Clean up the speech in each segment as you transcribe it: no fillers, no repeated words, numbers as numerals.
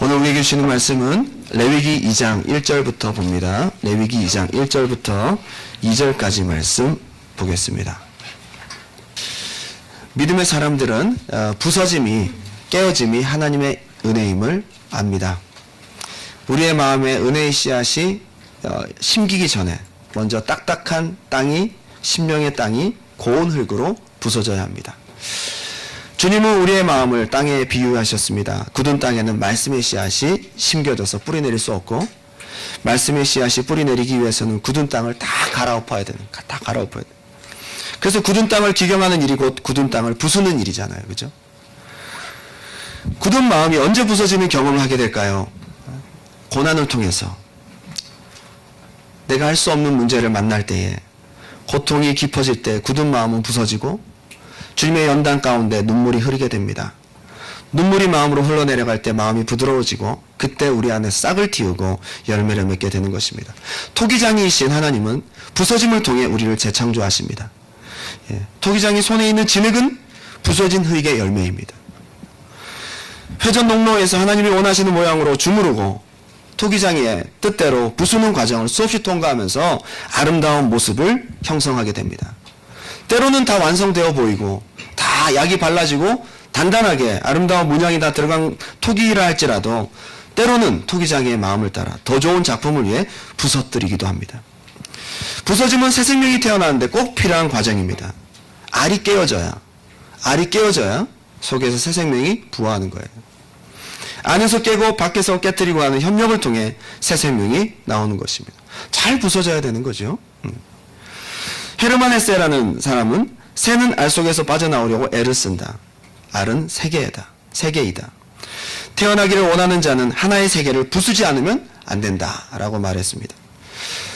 오늘 우리에게 주시는 말씀은 레위기 2장 1절부터 봅니다. 레위기 2장 1절부터 2절까지 말씀 보겠습니다. 믿음의 사람들은 부서짐이, 깨어짐이 하나님의 은혜임을 압니다. 우리의 마음에 은혜의 씨앗이 심기기 전에 먼저 딱딱한 땅이, 심령의 땅이 고운 흙으로 부서져야 합니다. 주님은 우리의 마음을 땅에 비유하셨습니다. 굳은 땅에는 말씀의 씨앗이 심겨져서 뿌리내릴 수 없고, 말씀의 씨앗이 뿌리내리기 위해서는 굳은 땅을 다 갈아엎어야 되는, 다 갈아엎어야 돼요. 그래서 굳은 땅을 기경하는 일이 곧 굳은 땅을 부수는 일이잖아요. 그죠? 굳은 마음이 언제 부서지는 경험을 하게 될까요? 고난을 통해서 내가 할 수 없는 문제를 만날 때에, 고통이 깊어질 때 굳은 마음은 부서지고 주님의 연단 가운데 눈물이 흐르게 됩니다. 눈물이 마음으로 흘러내려갈 때 마음이 부드러워지고, 그때 우리 안에 싹을 틔우고 열매를 맺게 되는 것입니다. 토기장이이신 하나님은 부서짐을 통해 우리를 재창조하십니다. 토기장이 손에 있는 진흙은 부서진 흙의 열매입니다. 회전 농로에서 하나님이 원하시는 모양으로 주무르고 토기장이의 뜻대로 부수는 과정을 수없이 통과하면서 아름다운 모습을 형성하게 됩니다. 때로는 다 완성되어 보이고 다 약이 발라지고 단단하게 아름다운 문양이 다 들어간 토기라 할지라도, 때로는 토기장이의 마음을 따라 더 좋은 작품을 위해 부서뜨리기도 합니다. 부서짐은 새 생명이 태어나는데 꼭 필요한 과정입니다. 알이 깨어져야 속에서 새 생명이 부화하는 거예요. 안에서 깨고 밖에서 깨뜨리고 하는 협력을 통해 새 생명이 나오는 것입니다. 잘 부서져야 되는 거죠. 헤르만 헤세라는 사람은 새는 알 속에서 빠져나오려고 애를 쓴다. 알은 세계이다. 태어나기를 원하는 자는 하나의 세계를 부수지 않으면 안 된다 라고 말했습니다.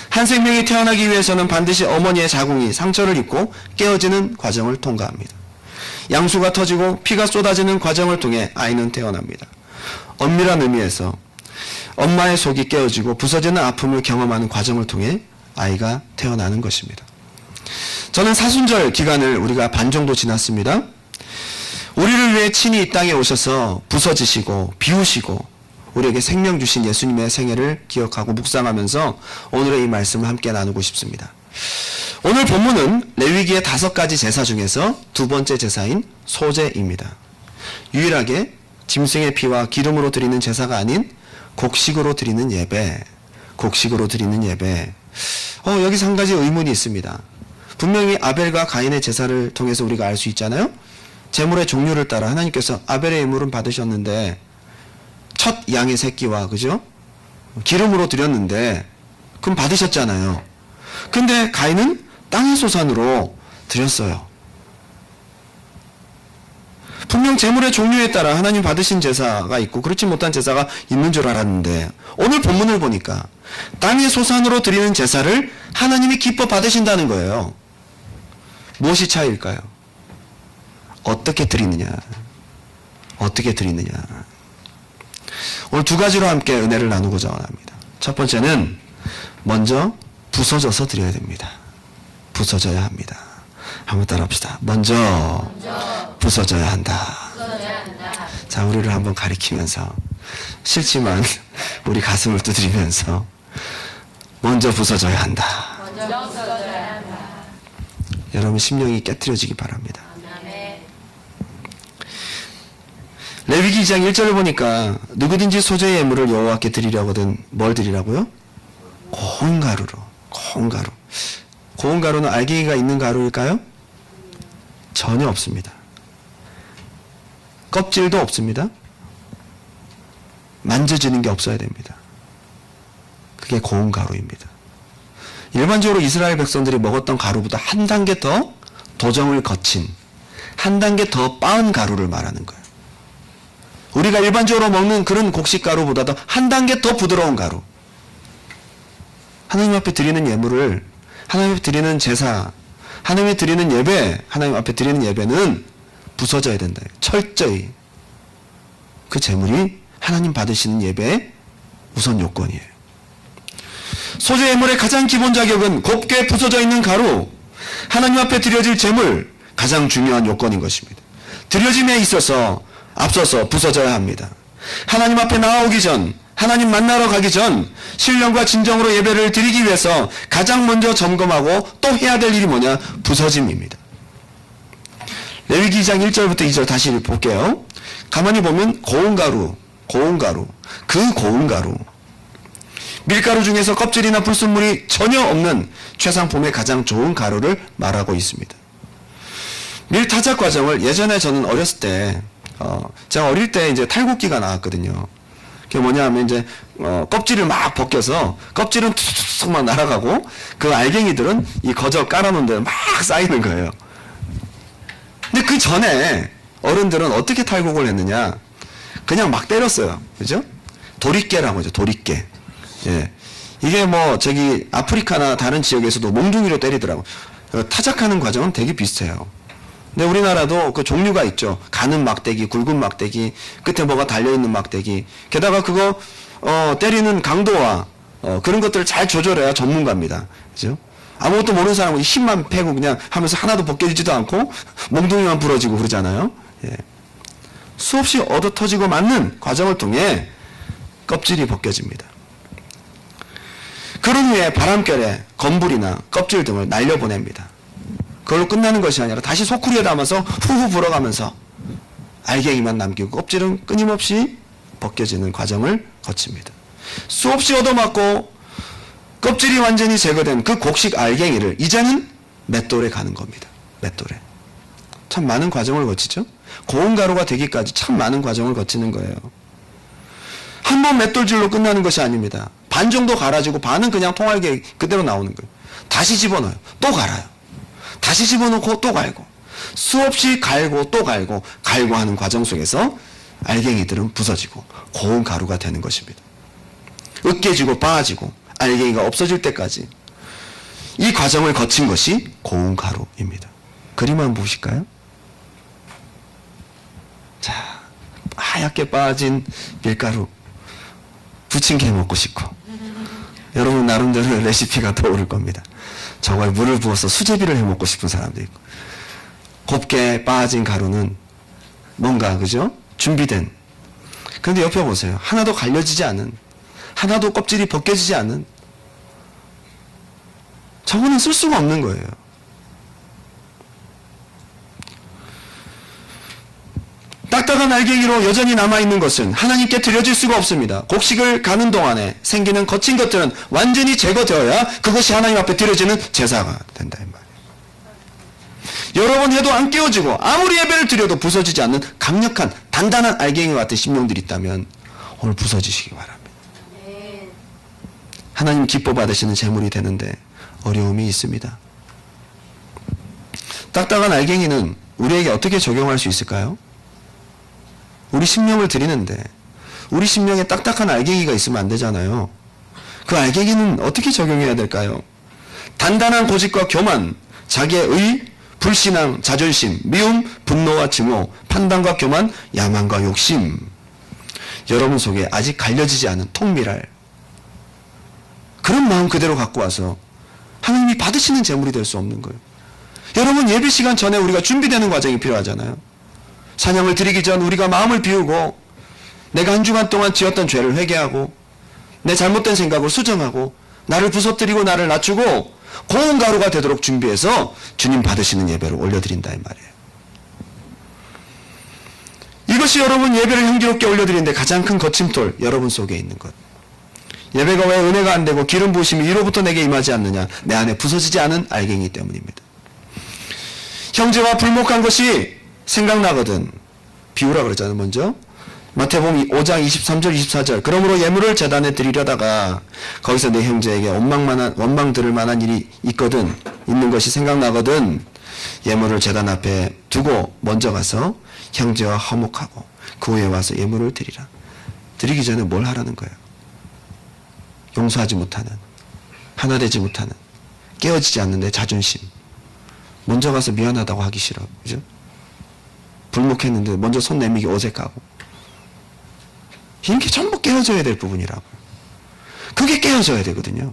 한 생명이 태어나기 위해서는 반드시 어머니의 자궁이 상처를 입고 깨어지는 과정을 통과합니다. 양수가 터지고 피가 쏟아지는 과정을 통해 아이는 태어납니다. 엄밀한 의미에서 엄마의 속이 깨어지고 부서지는 아픔을 경험하는 과정을 통해 아이가 태어나는 것입니다. 저는 사순절 기간을 우리가 반 정도 지났습니다. 우리를 위해 친히 이 땅에 오셔서 부서지시고 비우시고 우리에게 생명 주신 예수님의 생애를 기억하고 묵상하면서 오늘의 이 말씀을 함께 나누고 싶습니다. 오늘 본문은 레위기의 5가지 제사 중에서 두 번째 제사인 소제입니다. 유일하게 짐승의 피와 기름으로 드리는 제사가 아닌 곡식으로 드리는 예배. 여기서 한 가지 의문이 있습니다. 분명히 아벨과 가인의 제사를 통해서 우리가 알 수 있잖아요. 제물의 종류를 따라 하나님께서 아벨의 예물은 받으셨는데 첫 양의 새끼와, 그죠? 기름으로 드렸는데 그럼 받으셨잖아요. 근데 가인은 땅의 소산으로 드렸어요. 분명 제물의 종류에 따라 하나님 받으신 제사가 있고 그렇지 못한 제사가 있는 줄 알았는데, 오늘 본문을 보니까 땅의 소산으로 드리는 제사를 하나님이 기뻐 받으신다는 거예요. 무엇이 차이일까요? 어떻게 드리느냐. 오늘 두 가지로 함께 은혜를 나누고자 합니다. 첫 번째는 먼저 부서져서 드려야 됩니다. 부서져야 합니다. 한번 따라합시다. 먼저 부서져야 한다. 자, 우리를 한번 가리키면서, 싫지만 우리 가슴을 두드리면서 먼저 부서져야 한다. 여러분 심령이 깨트려지기 바랍니다. 레위기 2장 1절을 보니까 누구든지 소제의 예물을 여호와께 드리려거든 뭘 드리라고요? 고운 가루로. 고운 가루는 알갱이가 있는 가루일까요? 전혀 없습니다. 껍질도 없습니다. 만져지는 게 없어야 됩니다. 그게 고운 가루입니다. 일반적으로 이스라엘 백성들이 먹었던 가루보다 한 단계 더 도정을 거친, 한 단계 더 빻은 가루를 말하는 거예요. 우리가 일반적으로 먹는 그런 곡식 가루보다도 한 단계 더 부드러운 가루. 하나님 앞에 드리는 예물을, 하나님 앞에 드리는 제사, 하나님 앞에 드리는 예배, 하나님 앞에 드리는 예배는 부서져야 된다. 철저히. 그 제물이 하나님 받으시는 예배의 우선 요건이에요. 소제 예물의 가장 기본 자격은 곱게 부서져 있는 가루, 하나님 앞에 드려질 제물, 가장 중요한 요건인 것입니다. 드려짐에 있어서 앞서서 부서져야 합니다. 하나님 앞에 나아오기 전, 하나님 만나러 가기 전 신령과 진정으로 예배를 드리기 위해서 가장 먼저 점검하고 또 해야 될 일이 뭐냐? 부서짐입니다. 레위기 2장 1절부터 2절 다시 볼게요. 가만히 보면 고운 가루, 그 고운 가루. 밀가루 중에서 껍질이나 불순물이 전혀 없는 최상품의 가장 좋은 가루를 말하고 있습니다. 밀 타작 과정을 예전에 저는 어렸을 때, 제가 어릴 때 이제 탈곡기가 나왔거든요. 그게 뭐냐 하면 이제, 껍질을 막 벗겨서 껍질은 툭툭툭 막 날아가고 그 알갱이들은 이 거저 깔아놓은 데에 막 쌓이는 거예요. 근데 그 전에 어른들은 어떻게 탈곡을 했느냐? 그냥 막 때렸어요. 그죠? 도리깨라고 하죠. 도리깨. 예. 이게 뭐 저기 아프리카나 다른 지역에서도 몽둥이로 때리더라고. 타작하는 과정은 되게 비슷해요. 근데 우리나라도 그 종류가 있죠. 가는 막대기, 굵은 막대기, 끝에 뭐가 달려있는 막대기. 게다가 그거 때리는 강도와 그런 것들을 잘 조절해야 전문가입니다. 그죠? 아무것도 모르는 사람은 힘만 패고 그냥 하면서 하나도 벗겨지지도 않고 몽둥이만 부러지고 그러잖아요. 예. 수없이 얻어 터지고 맞는 과정을 통해 껍질이 벗겨집니다. 그런 후에 바람결에 건불이나 껍질 등을 날려보냅니다. 그걸로 끝나는 것이 아니라 다시 소쿠리에 담아서 후후 불어가면서 알갱이만 남기고 껍질은 끊임없이 벗겨지는 과정을 거칩니다. 수없이 얻어맞고 껍질이 완전히 제거된 그 곡식 알갱이를 이제는 맷돌에 가는 겁니다. 맷돌에. 참 많은 과정을 거치죠. 고운 가루가 되기까지 참 많은 과정을 거치는 거예요. 한 번 맷돌질로 끝나는 것이 아닙니다. 반 정도 갈아지고 반은 그냥 통알갱이 그대로 나오는 거예요. 다시 집어넣어요. 또 갈아요. 다시 집어넣고 또 갈고 수없이 갈고 또 갈고 하는 과정 속에서 알갱이들은 부서지고 고운 가루가 되는 것입니다. 으깨지고 빠지고 알갱이가 없어질 때까지 이 과정을 거친 것이 고운 가루입니다. 그림 한번 보실까요? 자, 하얗게 빠진 밀가루 부침개 먹고 싶고 여러분 나름대로 레시피가 떠오를 겁니다. 저거에 물을 부어서 수제비를 해 먹고 싶은 사람도 있고 곱게 빠진 가루는 뭔가 그죠? 준비된. 그런데 옆에 보세요. 하나도 갈려지지 않은, 하나도 껍질이 벗겨지지 않은, 저거는 쓸 수가 없는 거예요. 딱딱한 알갱이로 여전히 남아있는 것은 하나님께 드려질 수가 없습니다. 곡식을 가는 동안에 생기는 거친 것들은 완전히 제거되어야 그것이 하나님 앞에 드려지는 제사가 된다 이 말이에요. 여러 번 해도 안 깨어지고 아무리 예배를 드려도 부서지지 않는 강력한 단단한 알갱이와 같은 심령들이 있다면 오늘 부서지시기 바랍니다. 하나님 기뻐 받으시는 제물이 되는데 어려움이 있습니다. 딱딱한 알갱이는 우리에게 어떻게 적용할 수 있을까요? 우리 심령을 드리는데 우리 심령에 딱딱한 알갱이가 있으면 안 되잖아요. 그 알갱이는 어떻게 적용해야 될까요? 단단한 고집과 교만, 자기의 의, 불신앙, 자존심, 미움, 분노와 증오, 판단과 교만, 야망과 욕심. 여러분 속에 아직 갈려지지 않은 통밀할 그런 마음 그대로 갖고 와서 하나님이 받으시는 제물이 될 수 없는 거예요. 여러분 예배 시간 전에 우리가 준비되는 과정이 필요하잖아요. 찬양을 드리기 전 우리가 마음을 비우고 내가 한 주간 동안 지었던 죄를 회개하고 내 잘못된 생각을 수정하고 나를 부서뜨리고 나를 낮추고 고운 가루가 되도록 준비해서 주님 받으시는 예배를 올려드린다 이 말이에요. 이것이 여러분 예배를 향기롭게 올려드리는데 가장 큰 거침돌 여러분 속에 있는 것. 예배가 왜 은혜가 안 되고 기름 부으심이 이로부터 내게 임하지 않느냐. 내 안에 부서지지 않은 알갱이 때문입니다. 형제와 불목한 것이 생각나거든. 비우라 그러잖아요. 먼저 마태복음 5장 23절 24절 그러므로 예물을 제단에 드리려다가 거기서 내 형제에게 원망 들을 만한 일이 있는 것이 생각나거든. 예물을 제단 앞에 두고 먼저 가서 형제와 화목하고 그 후에 와서 예물을 드리라. 드리기 전에 뭘 하라는 거예요? 용서하지 못하는, 하나 되지 못하는, 깨어지지 않는 내 자존심. 먼저 가서 미안하다고 하기 싫어. 그죠? 불목했는데 먼저 손 내밀기 어색하고. 이게 전부 깨어져야 될 부분이라고요. 그게 깨어져야 되거든요.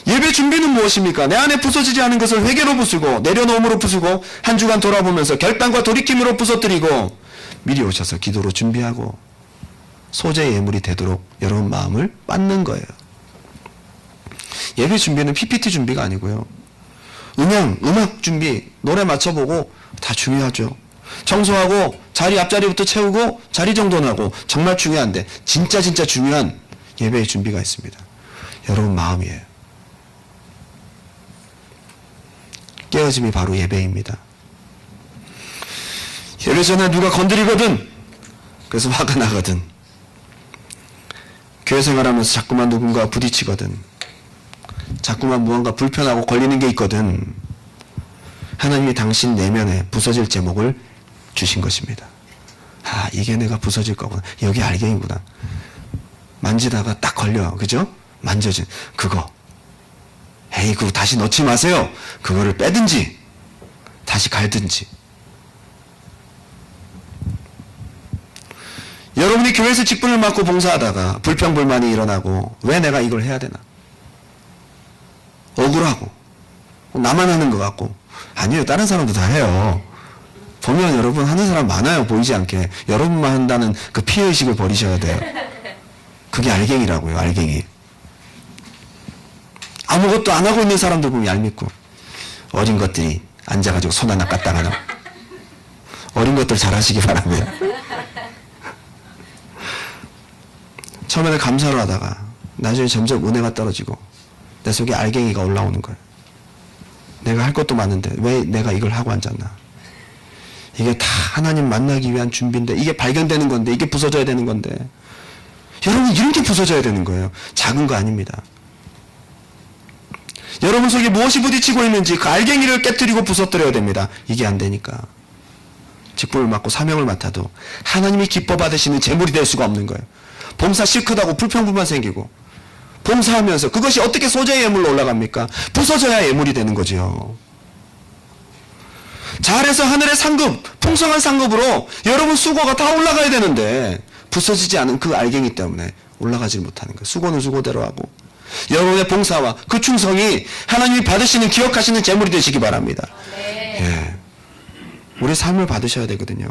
예배 준비는 무엇입니까? 내 안에 부서지지 않은 것을 회개로 부수고 내려놓음으로 부수고 한 주간 돌아보면서 결단과 돌이킴으로 부서뜨리고 미리 오셔서 기도로 준비하고 소재 예물이 되도록 여러분 마음을 빻는 거예요. 예배 준비는 PPT 준비가 아니고요. 음악 준비, 노래 맞춰보고 다 중요하죠. 청소하고 자리 앞자리부터 채우고 자리 정돈하고 정말 중요한데 진짜 중요한 예배의 준비가 있습니다. 여러분 마음이에요. 깨어짐이 바로 예배입니다. 예배 전에 누가 건드리거든, 그래서 화가 나거든, 교회 생활하면서 자꾸만 누군가 부딪히거든, 자꾸만 무언가 불편하고 걸리는 게 있거든, 하나님이 당신 내면에 부서질 제목을 주신 것입니다. 아, 이게 내가 부서질 거구나. 여기 알갱이구나. 만지다가 딱 걸려. 그죠? 만져진 그거. 에이, 그거 다시 넣지 마세요. 그거를 빼든지 다시 갈든지. 여러분이 교회에서 직분을 맡고 봉사하다가 불평불만이 일어나고 왜 내가 이걸 해야 되나? 억울하고 나만 하는 것 같고. 아니에요. 다른 사람도 다 해요. 보면 여러분 하는 사람 많아요. 보이지 않게. 여러분만 한다는 그 피해의식을 버리셔야 돼요. 그게 알갱이라고요. 알갱이. 아무것도 안 하고 있는 사람들 보면 얄밉고, 어린 것들이 앉아가지고 손 하나 까딱 하나. 어린 것들 잘하시기 바랍니다. 처음에는 감사를 하다가 나중에 점점 은혜가 떨어지고 내 속에 알갱이가 올라오는 거예요. 내가 할 것도 많은데 왜 내가 이걸 하고 앉았나. 이게 다 하나님 만나기 위한 준비인데, 이게 발견되는 건데, 이게 부서져야 되는 건데, 여러분 이런 게 부서져야 되는 거예요. 작은 거 아닙니다. 여러분 속에 무엇이 부딪히고 있는지 그 알갱이를 깨뜨리고 부서뜨려야 됩니다. 이게 안 되니까 직분을 맡고 사명을 맡아도 하나님이 기뻐 받으시는 제물이 될 수가 없는 거예요. 봉사 실컷하고 불평불만 생기고 봉사하면서 그것이 어떻게 소재의 예물로 올라갑니까? 부서져야 예물이 되는 거죠. 잘해서 하늘의 상급, 풍성한 상급으로 여러분 수고가 다 올라가야 되는데 부서지지 않은 그 알갱이 때문에 올라가지 못하는 거예요. 수고는 수고대로 하고 여러분의 봉사와 그 충성이 하나님이 받으시는, 기억하시는 제물이 되시기 바랍니다. 예. 우리 삶을 받으셔야 되거든요.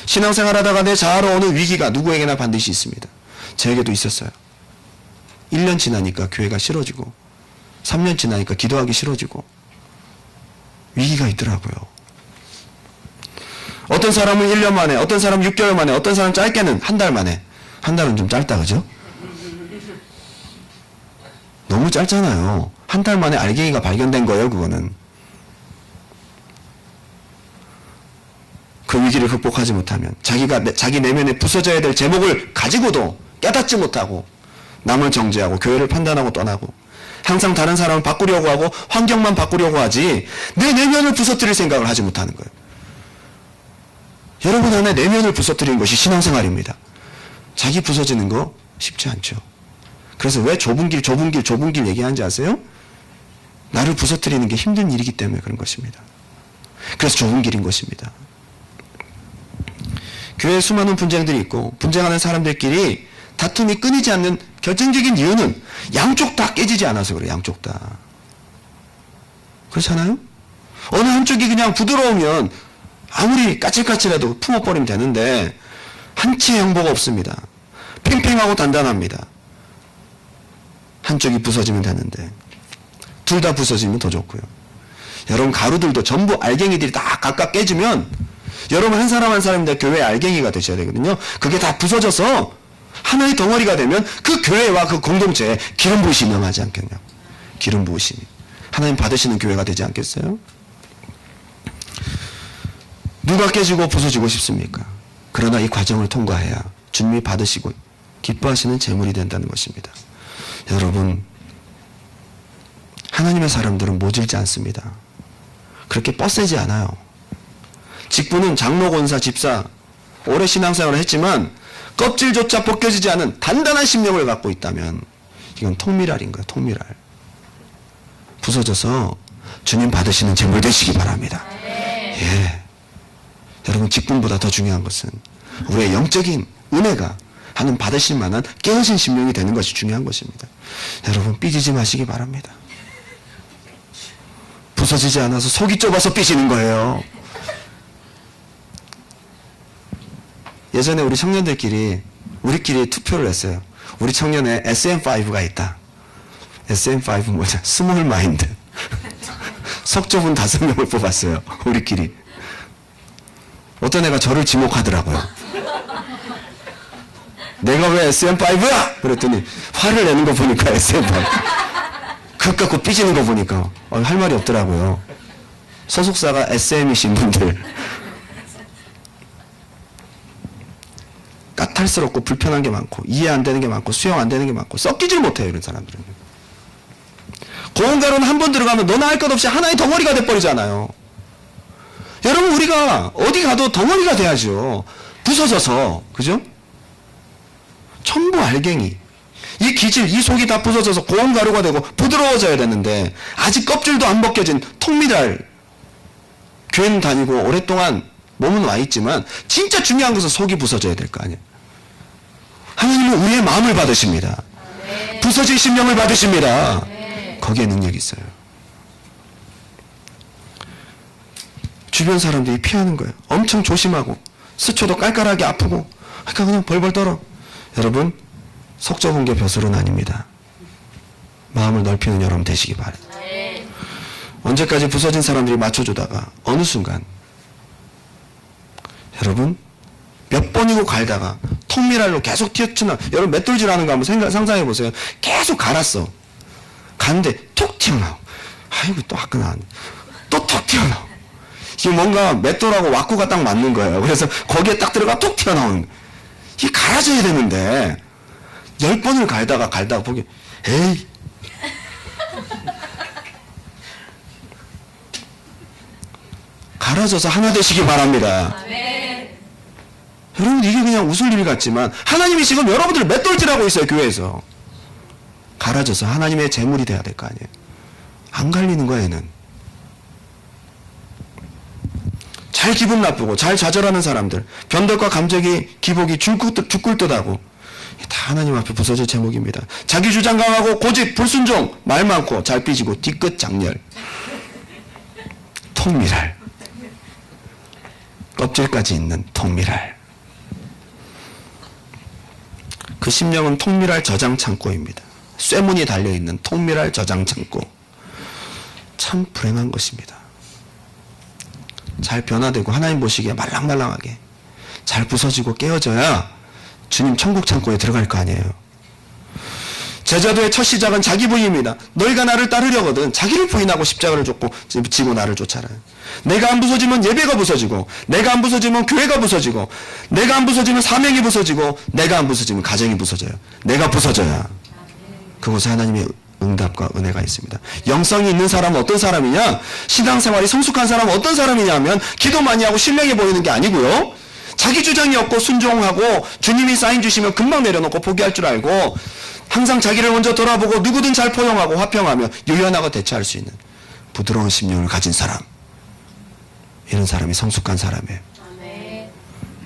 신앙생활 하다가 내 자아로 오는 위기가 누구에게나 반드시 있습니다. 저에게도 있었어요. 1년 지나니까 교회가 싫어지고 3년 지나니까 기도하기 싫어지고 위기가 있더라고요. 어떤 사람은 1년 만에, 어떤 사람은 6개월 만에, 어떤 사람은 짧게는 한 달 만에. 한 달은 좀 짧다, 그죠? 너무 짧잖아요. 한 달 만에 알갱이가 발견된 거예요, 그거는. 그 위기를 극복하지 못하면 자기 내면에 부서져야 될 제목을 가지고도 깨닫지 못하고 남을 정죄하고 교회를 판단하고 떠나고 항상 다른 사람을 바꾸려고 하고 환경만 바꾸려고 하지 내 내면을 부서뜨릴 생각을 하지 못하는 거예요. 여러분 안에 내면을 부서뜨리는 것이 신앙생활입니다. 자기 부서지는 거 쉽지 않죠. 그래서 왜 좁은 길 얘기하는지 아세요? 나를 부서뜨리는 게 힘든 일이기 때문에 그런 것입니다. 그래서 좁은 길인 것입니다. 교회에 수많은 분쟁들이 있고 분쟁하는 사람들끼리 다툼이 끊이지 않는 결정적인 이유는 양쪽 다 깨지지 않아서 그래요. 양쪽 다. 그렇잖아요? 어느 한쪽이 그냥 부드러우면 아무리 까칠까칠해도 품어버리면 되는데 한치의 양보가 없습니다. 팽팽하고 단단합니다. 한쪽이 부서지면 되는데 둘 다 부서지면 더 좋고요. 여러분 가루들도 전부 알갱이들이 다 각각 깨지면 여러분 한 사람 한 사람인데 교회의 알갱이가 되셔야 되거든요. 그게 다 부서져서 하나의 덩어리가 되면 그 교회와 그 공동체에 기름 부으심이 임하지 않겠냐. 기름 부으심이. 하나님 받으시는 교회가 되지 않겠어요? 누가 깨지고 부서지고 싶습니까? 그러나 이 과정을 통과해야 주님이 받으시고 기뻐하시는 제물이 된다는 것입니다. 여러분, 하나님의 사람들은 모질지 않습니다. 그렇게 뻗세지 않아요. 직분은 장로, 권사, 집사, 오래 신앙생활을 했지만 껍질조차 벗겨지지 않은 단단한 심령을 갖고 있다면 이건 통밀알인 거예요. 통밀알. 부서져서 주님 받으시는 제물 되시기 바랍니다. 예. 여러분 직분보다 더 중요한 것은 우리의 영적인 은혜가 하는 받으실 만한 깨어진 심령이 되는 것이 중요한 것입니다. 여러분 삐지지 마시기 바랍니다. 부서지지 않아서 속이 좁아서 삐지는 거예요. 예전에 우리 청년들끼리 우리끼리 투표를 했어요. 우리 청년에 SM5가 있다. SM5 뭐냐? 스몰 마인드. 석조분 5명을 뽑았어요. 우리끼리. 어떤 애가 저를 지목하더라고요. 내가 왜 SM5야? 그랬더니 화를 내는 거 보니까 SM5. 그 갖고 삐지는 거 보니까 할 말이 없더라고요. 소속사가 SM이신 분들. 까탈스럽고 불편한 게 많고 이해 안 되는 게 많고 수용 안 되는 게 많고 썩기질 못해요. 이런 사람들은. 고온가루는 한 번 들어가면 너나 할 것 없이 하나의 덩어리가 돼버리잖아요. 여러분 우리가 어디 가도 덩어리가 돼야죠. 부서져서. 그죠? 첨부 알갱이. 이 기질, 이 속이 다 부서져서 고온가루가 되고 부드러워져야 되는데 아직 껍질도 안 벗겨진 톡미달. 교회는 다니고 오랫동안 몸은 와 있지만 진짜 중요한 것은 속이 부서져야 될 거 아니에요. 하나님은 우리의 마음을 받으십니다. 부서진 심령을 받으십니다. 거기에 능력이 있어요. 주변 사람들이 피하는 거예요. 엄청 조심하고 스쳐도 깔깔하게 아프고 그러니까 그냥 벌벌 떨어. 여러분 속 좁은 게 벼슬은 아닙니다. 마음을 넓히는 여러분 되시기 바랍니다. 언제까지 부서진 사람들이 맞춰주다가 어느 순간 여러분 몇 번이고 갈다가 톱미랄로 계속 튀어나와. 여러분 맷돌질하는 거 한번 상상해 보세요. 계속 갈았어. 갔는데 툭 튀어나와. 아이고 또 아까 나왔네. 또 툭 튀어나와. 이게 뭔가 맷돌하고 왁구가 딱 맞는 거예요. 그래서 거기에 딱 들어가 툭 튀어나오는. 이게 갈아져야 되는데 10번을 갈다가 보기 에이 갈아져서 하나 되시기 바랍니다. 여러분 이게 그냥 웃을 일 같지만 하나님이 지금 여러분들을 맷돌질하고 있어요. 교회에서. 갈아져서 하나님의 재물이 돼야 될 거 아니에요. 안 갈리는 거야 얘는. 잘 기분 나쁘고 잘 좌절하는 사람들, 변덕과 감정이 기복이 죽굴듯하고 다 하나님 앞에 부서질 제목입니다. 자기 주장 강하고 고집 불순종, 말 많고 잘 삐지고 뒤끝 장렬, 통밀할, 껍질까지 있는 통밀할. 그 심령은 통밀할 저장 창고입니다. 쇠문이 달려있는 통밀할 저장 창고. 참 불행한 것입니다. 잘 변화되고 하나님 보시기에 말랑말랑하게 잘 부서지고 깨어져야 주님 천국 창고에 들어갈 거 아니에요. 제자도의 첫 시작은 자기 부인입니다. 너희가 나를 따르려거든 자기를 부인하고 십자가를 지고 나를 쫓아라. 내가 안 부서지면 예배가 부서지고, 내가 안 부서지면 교회가 부서지고, 내가 안 부서지면 사명이 부서지고, 내가 안 부서지면 가정이 부서져요. 내가 부서져야 그곳에 하나님의 응답과 은혜가 있습니다. 영성이 있는 사람은 어떤 사람이냐? 신앙생활이 성숙한 사람은 어떤 사람이냐 하면 기도 많이 하고 신명해 보이는 게 아니고요. 자기 주장이 없고 순종하고 주님이 사인 주시면 금방 내려놓고 포기할 줄 알고 항상 자기를 먼저 돌아보고 누구든 잘 포용하고 화평하며 유연하고 대처할 수 있는 부드러운 심령을 가진 사람. 이런 사람이 성숙한 사람이에요.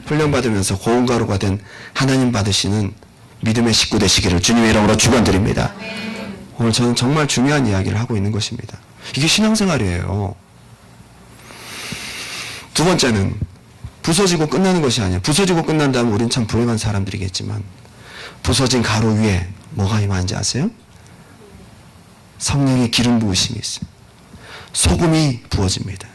훈련받으면서 고운가루가 된 하나님 받으시는 믿음의 식구 되시기를 주님의 이름으로 축원드립니다. 오늘 저는 정말 중요한 이야기를 하고 있는 것입니다. 이게 신앙생활이에요. 두 번째는 부서지고 끝나는 것이 아니에요. 부서지고 끝난다면 우린 참 불행한 사람들이겠지만 부서진 가루 위에 뭐가 임하는지 아세요? 성령의 기름 부으심이 있어요. 소금이 부어집니다.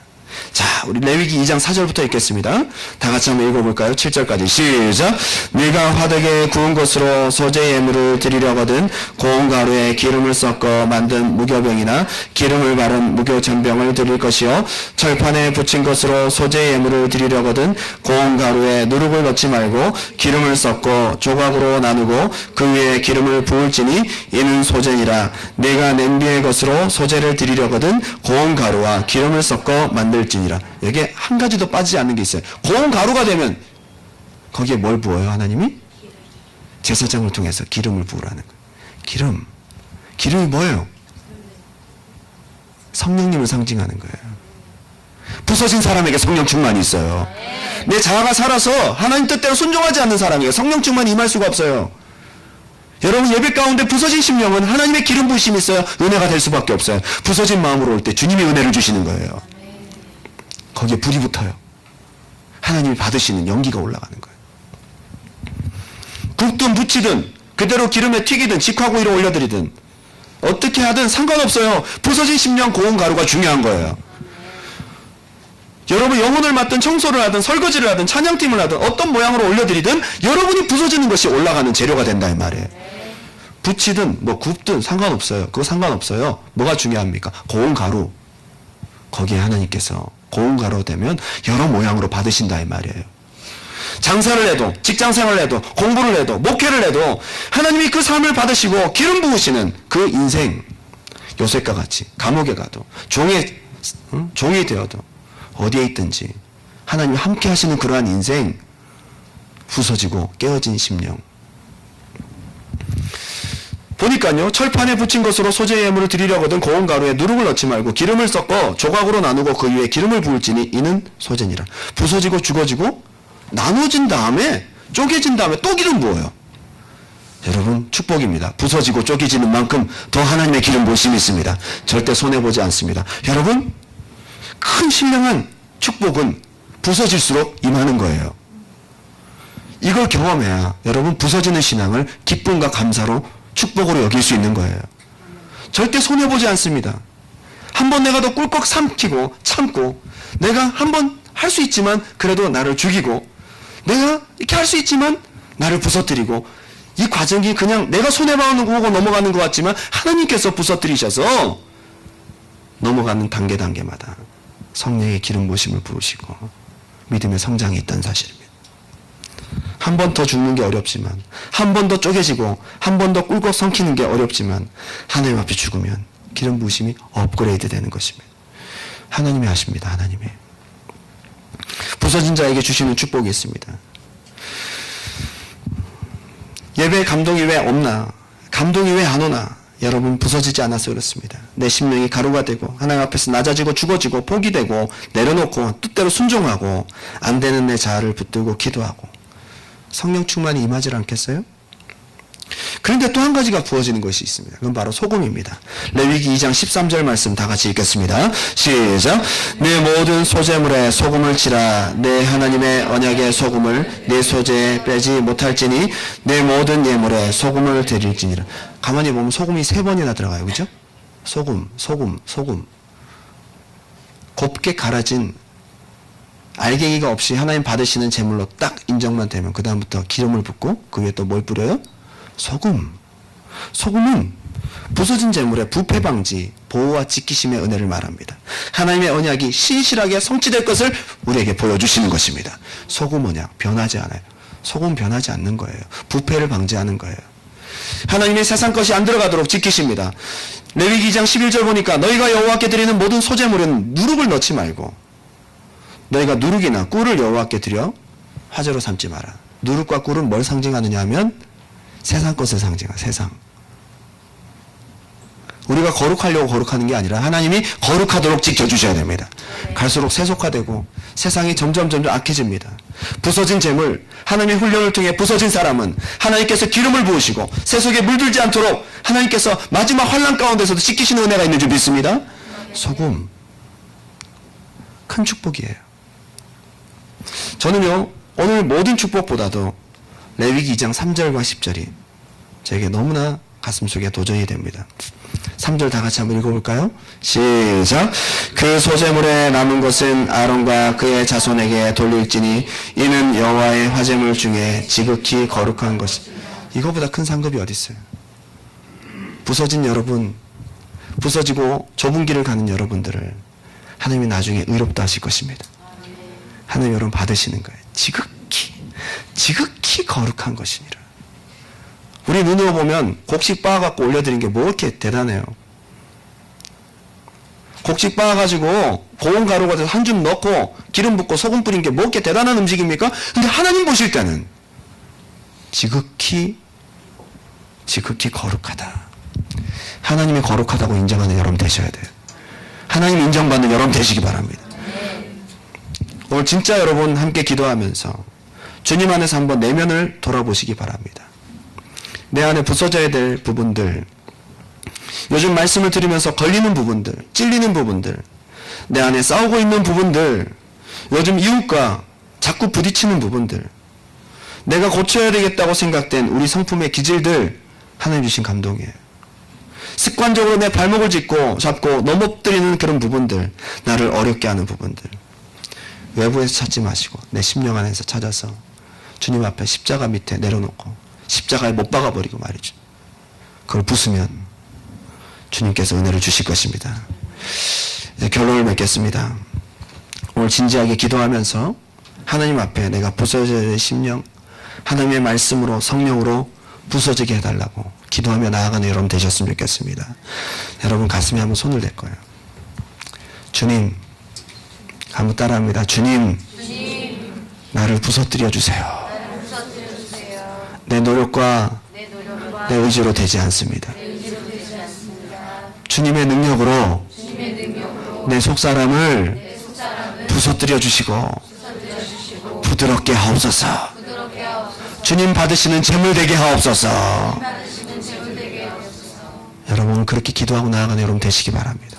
자, 우리 레위기 2장 4절부터 읽겠습니다. 다 같이 한번 읽어볼까요? 7절까지 시작. 네가 화덕에 구운 것으로 소재 예물을 드리려거든 고운 가루에 기름을 섞어 만든 무교병이나 기름을 바른 무교전병을 드릴 것이요 철판에 붙인 것으로 소재 예물을 드리려거든 고운 가루에 누룩을 넣지 말고 기름을 섞어 조각으로 나누고 그 위에 기름을 부을지니 이는 소재니라. 네가 냄비의 것으로 소재를 드리려거든 고운 가루와 기름을 섞어 만들지니라. 여기에 한 가지도 빠지지 않는 게 있어요. 고운 가루가 되면 거기에 뭘 부어요? 하나님이? 제사장을 통해서 기름을 부으라는 거예요. 기름이 뭐예요? 성령님을 상징하는 거예요. 부서진 사람에게 성령 충만이 있어요. 내 자아가 살아서 하나님 뜻대로 순종하지 않는 사람에게 성령 충만이 임할 수가 없어요. 여러분 예배 가운데 부서진 심령은 하나님의 기름 부으심이 있어요. 은혜가 될 수밖에 없어요. 부서진 마음으로 올 때 주님이 은혜를 주시는 거예요. 거기에 불이 붙어요. 하나님이 받으시는 연기가 올라가는 거예요. 굽든 부치든 그대로 기름에 튀기든 직화구 위로 올려드리든 어떻게 하든 상관없어요. 부서진 심령 고운 가루가 중요한 거예요. 여러분 영혼을 맡든 청소를 하든 설거지를 하든 찬양팀을 하든 어떤 모양으로 올려드리든 여러분이 부서지는 것이 올라가는 재료가 된다 이 말이에요. 부치든 뭐 굽든 상관없어요. 그거 상관없어요. 뭐가 중요합니까? 고운 가루. 거기에 하나님께서 고운 가루 되면 여러 모양으로 받으신다 이 말이에요. 장사를 해도 직장생활을 해도 공부를 해도 목회를 해도 하나님이 그 삶을 받으시고 기름 부으시는 그 인생, 요셉과 같이 감옥에 가도 종이 되어도 어디에 있든지 하나님이 함께 하시는 그러한 인생, 부서지고 깨어진 심령. 보니까요, 철판에 붙인 것으로 소재의 예물을 드리려거든 고운 가루에 누룩을 넣지 말고 기름을 섞어 조각으로 나누고 그 위에 기름을 부을지니 이는 소재니라. 부서지고 죽어지고 나눠진 다음에 쪼개진 다음에 또 기름 부어요. 여러분 축복입니다. 부서지고 쪼개지는 만큼 더 하나님의 기름 부으심이 있습니다. 절대 손해보지 않습니다. 여러분 큰 신령한 축복은 부서질수록 임하는 거예요. 이걸 경험해야 여러분 부서지는 신앙을 기쁨과 감사로 축복으로 여길 수 있는 거예요. 절대 손해보지 않습니다. 한번 내가 더 꿀꺽 삼키고 참고 내가 한번 할 수 있지만 그래도 나를 죽이고 내가 이렇게 할 수 있지만 나를 부서뜨리고 이 과정이 그냥 내가 손해보는 거고 넘어가는 것 같지만 하나님께서 부서뜨리셔서 넘어가는 단계마다 성령의 기름 부으심을 부으시고 믿음의 성장이 있다는 사실입니다. 한 번 더 죽는 게 어렵지만 한 번 더 쪼개지고 한 번 더 꿀꺽 삼키는 게 어렵지만 하나님 앞에 죽으면 기름 부으심이 업그레이드 되는 것입니다. 하나님이 하십니다. 하나님이 부서진 자에게 주시는 축복이 있습니다. 예배에 감동이 왜 없나? 감동이 왜 안 오나? 여러분 부서지지 않아서 그렇습니다. 내 심령이 가루가 되고 하나님 앞에서 낮아지고 죽어지고 포기되고 내려놓고 뜻대로 순종하고 안 되는 내 자아를 붙들고 기도하고 성령 충만이 임하지 않겠어요? 그런데 또 한 가지가 부어지는 것이 있습니다. 그건 바로 소금입니다. 레위기 2장 13절 말씀 다 같이 읽겠습니다. 시작. 내 모든 소재물에 소금을 치라. 내 하나님의 언약의 소금을 내 소재에 빼지 못할지니 내 모든 예물에 소금을 드릴지니라. 가만히 보면 소금이 3번이나 들어가요. 그죠? 소금. 곱게 갈아진 알갱이가 없이 하나님 받으시는 제물로 딱 인정만 되면 그 다음부터 기름을 붓고 그 위에 또 뭘 뿌려요? 소금은 부서진 제물의 부패 방지, 보호와 지키심의 은혜를 말합니다. 하나님의 언약이 신실하게 성취될 것을 우리에게 보여주시는 것입니다. 소금 언약 변하지 않아요. 소금 변하지 않는 거예요. 부패를 방지하는 거예요. 하나님의 세상 것이 안 들어가도록 지키십니다. 레위기 2장 11절 보니까 너희가 여호와께 드리는 모든 소재물은 누룩을 넣지 말고 너희가 누룩이나 꿀을 여호와께 드려 화제로 삼지 마라. 누룩과 꿀은 뭘 상징하느냐 하면 세상 것을 상징하 세상. 우리가 거룩하려고 거룩하는 게 아니라 하나님이 거룩하도록 지켜주셔야 됩니다. 갈수록 세속화되고 세상이 점점 악해집니다. 부서진 재물, 하나님의 훈련을 통해 부서진 사람은 하나님께서 기름을 부으시고 세속에 물들지 않도록 하나님께서 마지막 환난 가운데서도 지키시는 은혜가 있는 줄 믿습니다. 소금, 큰 축복이에요. 저는요 오늘 모든 축복보다도 레위기 2장 3절과 10절이 저에게 너무나 가슴속에 도전이 됩니다. 3절 다 같이 한번 읽어볼까요? 시작. 그 소재물에 남은 것은 아론과 그의 자손에게 돌릴지니 이는 여호와의 화제물 중에 지극히 거룩한 것. 이거보다 큰 상급이 어디 있어요? 부서진 여러분, 부서지고 좁은 길을 가는 여러분들을 하나님이 나중에 의롭다 하실 것입니다. 하나님 여러분 받으시는 거예요. 지극히 거룩한 것이니라. 우리 눈으로 보면 곡식 빻아갖고 올려드린 게 뭐 이렇게 대단해요. 곡식 빻아가지고 고운 가루가 돼서 한 줌 넣고 기름 붓고 소금 뿌린 게 뭐 이렇게 대단한 음식입니까? 근데 하나님 보실 때는 지극히 거룩하다. 하나님이 거룩하다고 인정하는 여러분 되셔야 돼요. 하나님 인정받는 여러분 되시기 바랍니다. 오늘 진짜 여러분 함께 기도하면서 주님 안에서 한번 내면을 돌아보시기 바랍니다. 내 안에 부서져야 될 부분들, 요즘 말씀을 들으면서 걸리는 부분들, 찔리는 부분들, 내 안에 싸우고 있는 부분들, 요즘 이웃과 자꾸 부딪히는 부분들, 내가 고쳐야 되겠다고 생각된 우리 성품의 기질들 하나님 주신 감동이에요. 습관적으로 내 발목을 잡고 넘어뜨리는 그런 부분들, 나를 어렵게 하는 부분들, 외부에서 찾지 마시고 내 심령 안에서 찾아서 주님 앞에 십자가 밑에 내려놓고 십자가에 못 박아버리고 말이죠. 그걸 부수면 주님께서 은혜를 주실 것입니다. 이제 결론을 맺겠습니다. 오늘 진지하게 기도하면서 하나님 앞에 내가 부서져야 될 심령, 하나님의 말씀으로 성령으로 부서지게 해달라고 기도하며 나아가는 여러분 되셨으면 좋겠습니다. 여러분 가슴에 한번 손을 댈 거예요. 주님, 한번 따라합니다. 주님, 나를 부서뜨려 주세요. 내 노력과 내 의지로 되지 않습니다. 주님의 능력으로 내 속사람을 부서뜨려 주시고 부드럽게 하옵소서. 주님 받으시는 재물 되게 하옵소서. 여러분 그렇게 기도하고 나아가는 여러분 되시기 바랍니다.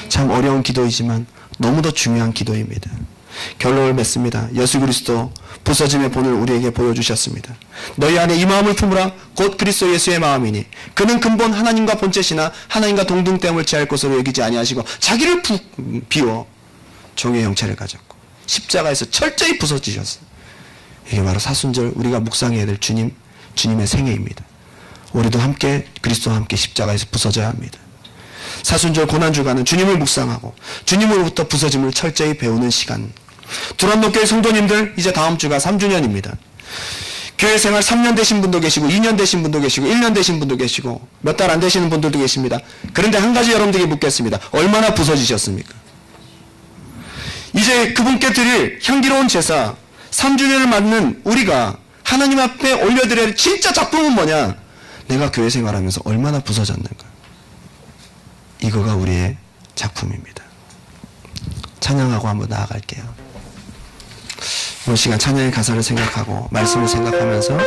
참 어려운 기도이지만 너무도 중요한 기도입니다. 결론을 맺습니다. 예수 그리스도 부서짐의 본을 우리에게 보여주셨습니다. 너희 안에 이 마음을 품으라 곧 그리스도 예수의 마음이니 그는 근본 하나님과 본체시나 하나님과 동등됨을 취할 것으로 여기지 아니하시고 자기를 비워 종의 형체를 가졌고 십자가에서 철저히 부서지셨어요. 이게 바로 사순절 우리가 묵상해야 될 주님의 생애입니다. 우리도 함께 그리스도와 함께 십자가에서 부서져야 합니다. 사순절 고난주간은 주님을 묵상하고 주님으로부터 부서짐을 철저히 배우는 시간. 두란노교회 성도님들 이제 다음 주가 3주년입니다. 교회 생활 3년 되신 분도 계시고 2년 되신 분도 계시고 1년 되신 분도 계시고 몇 달 안 되시는 분들도 계십니다. 그런데 한 가지 여러분들에게 묻겠습니다. 얼마나 부서지셨습니까? 이제 그분께 드릴 향기로운 제사 3주년을 맞는 우리가 하나님 앞에 올려드려야 할 진짜 작품은 뭐냐? 내가 교회 생활하면서 얼마나 부서졌는가? 이거가 우리의 작품입니다. 찬양하고 한번 나아갈게요. 오늘 시간 찬양의 가사를 생각하고 말씀을 생각하면서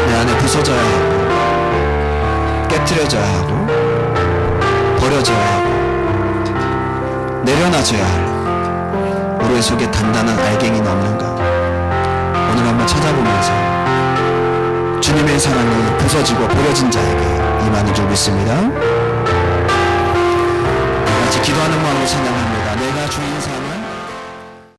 내 안에 부서져야 하고 깨트려져야 하고 버려져야 하고 내려놔져야 할 우리 속에 단단한 알갱이는 없는가? 오늘 한번 찾아보면서 주님의 사랑이 부서지고 버려진 자에게 임하는 줄 믿습니다. 같이 기도하는 마음으로 찬양합니다.